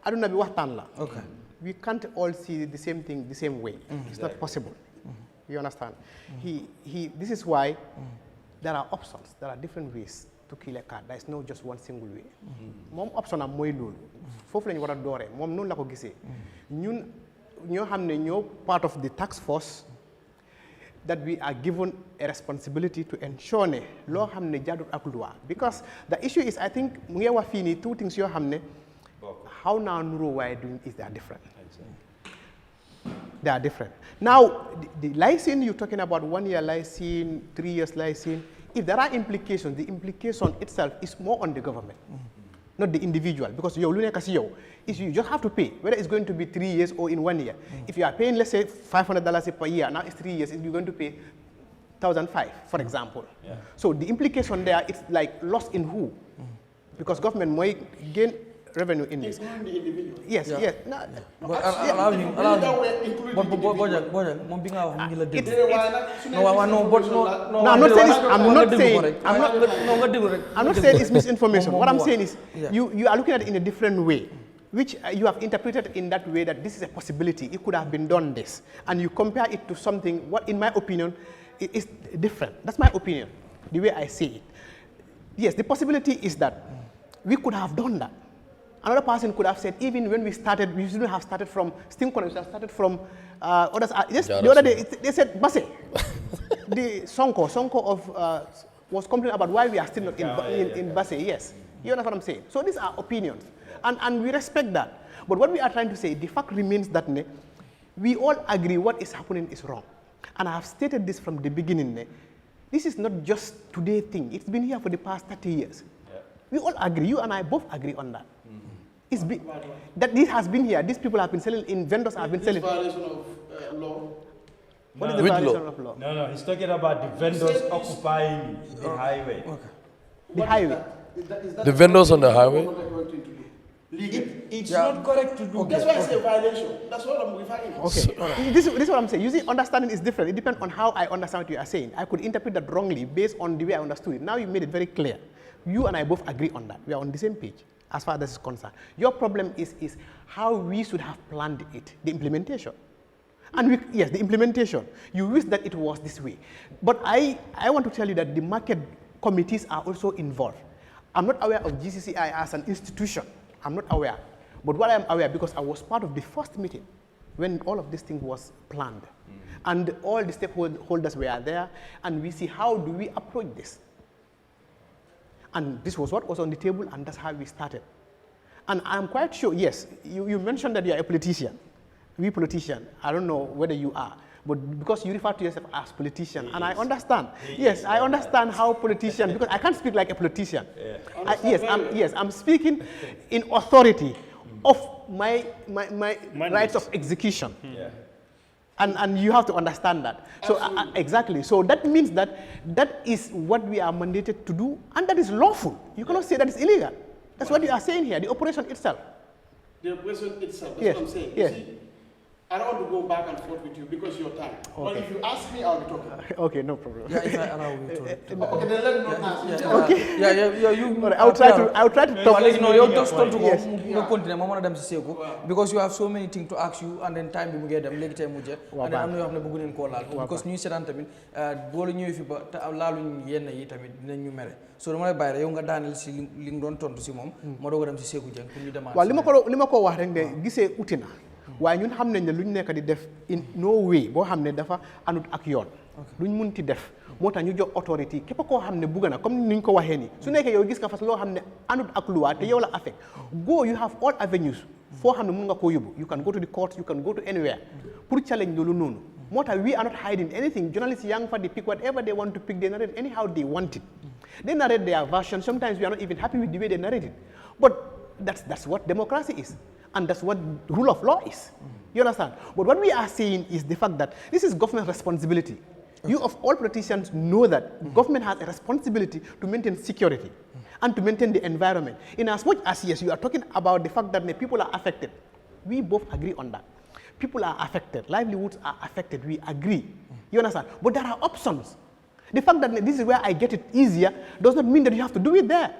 aduna bi waxtaan la. Okay. We can't all see the same thing the same way. It's not possible. You understand? This is why there are options. There are different ways to kill a cat. There is no just one single way. Mom option am moy lolu. Fofu lañ wara doré. Mom non la ko gisé. Ñun ñoo xamné ñoo part of the task force that we are given a responsibility to ensure ne lo xamné jadut ak loi, because the issue is, I think mu ngi wax fi ni two things yo xamné how now nuro why doing is they are different. They are different. Now, the license you're talking about, 1 year license, 3 years license, if there are implications, the implication itself is more on the government, not the individual, because you just have to pay, whether it's going to be 3 years or in 1 year. If you are paying, let's say, $500 per year, now it's 3 years, you're going to pay $1,500, for example. Yeah. So the implication there, it's like loss in who? Because government might gain revenue in this. Including the individual. Yes, yeah. Yes. No, but allow him. But I'm not saying it's misinformation. What I'm saying is you are looking at it in a different way, which you have interpreted in that way that this is a possibility. It could have been done this. And you compare it to something, what in my opinion, is different. That's my opinion, the way I see it. Yes, the possibility is that we could have done that. Another person could have said, even when we started, we shouldn't have started from Steam Corner, we should have started from others. Yes, the other day, they said, Basse, the Sonko was complaining about why we are still not in Basse. Yes, you understand what I'm saying? So these are opinions, and we respect that. But what we are trying to say, the fact remains that we all agree what is happening is wrong. And I have stated this from the beginning. This is not just today thing. It's been here for the past 30 years. Yeah. We all agree, you and I both agree on that. That this has been here. These people have been selling, vendors have been selling. This violation of law. What is the violation of law? No, he's talking about the vendors occupying the highway. Okay. The highway. Is that the vendors on the highway? It's not correct to do. Okay. That's why I say violation. That's what I'm referring to. Okay. This is what I'm saying. You see, understanding is different. It depends on how I understand what you are saying. I could interpret that wrongly based on the way I understood it. Now you made it very clear. You and I both agree on that. We are on the same page as far as this is concerned. Your problem is how we should have planned it, the implementation. And yes, the implementation. You wish that it was this way. But I want to tell you that the market committees are also involved. I'm not aware of GCCI as an institution. I'm not aware. But what I am aware, because I was part of the first meeting when all of this thing was planned. And all the stakeholders were there, and we see how do we approach this. And this was what was on the table, and that's how we started. And I'm quite sure, yes, you mentioned that you are a politician. We politician, I don't know whether you are, but because you refer to yourself as politician, and I understand. Yes, I understand how politician, because I can't speak like a politician. Yeah. I'm speaking in authority of my rights of execution. Yeah. And you have to understand that. So exactly. So that means that is what we are mandated to do, and that is lawful. You cannot say that is illegal. That's what you are saying here. The operation itself. The operation itself. That's yes. what I'm saying. Yes. See, I don't want to go back and forth with you because your time. Okay. But if you ask me, I'll be talking. Okay, no problem. Yeah, if I allow you to. Okay, then let me not ask. Okay. Yeah. You. I'll try to talk. No, you just talk to go. Yes. No continue. Mama dem si seko because you have so many things to ask you, and then time bi mu get dem legi tay mu jet. And then am na yo xamne bëggu len ko laal because ñu sétan tamit bo la ñëw fi ba laaluñ yenn yi tamit dinañ ñu méré. So dama lay bayre yow nga daanel ci li nga doon tontu ci mom ma dogo dem ci Seku Jeng pour ñu demaat. Waaw lima ko wax rek ne gisee utina. waaye ñun xam nañ ne lu ñu nekk di def in no way boo xam ne dafa anut ak yoon lu ñu munti def moo tax ñu jox autorité képp koo xam ne bugg na comme ni ñu ko waxee nii su nekkee yow gis nga fas loo xam ne anut ak loi te yow la affect go you have all avenues foo xam ne mun nga koo yóbbu you can go to the court you can go to anywhere pour challenge loolu noonu moo tax we are not hiding anything journalists yaa ngi fa di pick whatever they want to pick they narrate anyhow they want it they narrate their version sometimes we are not even happy with the way they narrate it but that's what democracy is. And that's what rule of law is. You understand? But what we are saying is the fact that this is government responsibility. You of all politicians know that government has a responsibility to maintain security and to maintain the environment. In as much as, yes, you are talking about the fact that the people are affected. We both agree on that. People are affected. Livelihoods are affected. We agree. You understand? But there are options. The fact that this is where I get it easier does not mean that you have to do it there.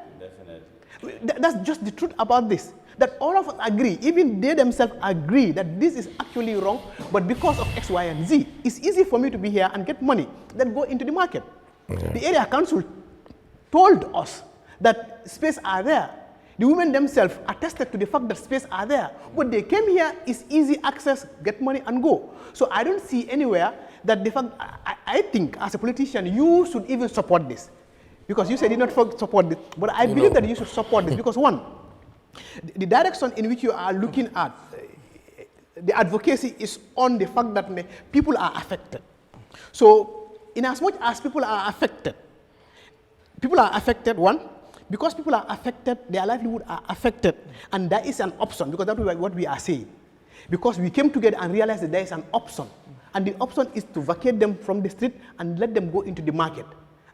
That's just the truth about this. that all of us agree, even they themselves agree that this is actually wrong, but because of X, Y, and Z, it's easy for me to be here and get money, then go into the market. The area council told us that space are there. The women themselves attested to the fact that space are there. But they came here, it's easy access, get money and go. So I don't see anywhere that the fact, I think as a politician, you should even support this. Because you said you not support this, but I believe that you should support this because one, the direction in which you are looking at, the advocacy is on the fact that people are affected. So in as much as people are affected, one, because people are affected, their livelihood are affected, and that is an option, because that's what we are saying. Because we came together and realized that there is an option, and the option is to vacate them from the street and let them go into the market.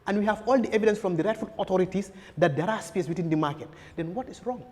And we have all the evidence from the rightful authorities that there are space within the market. Then what is wrong?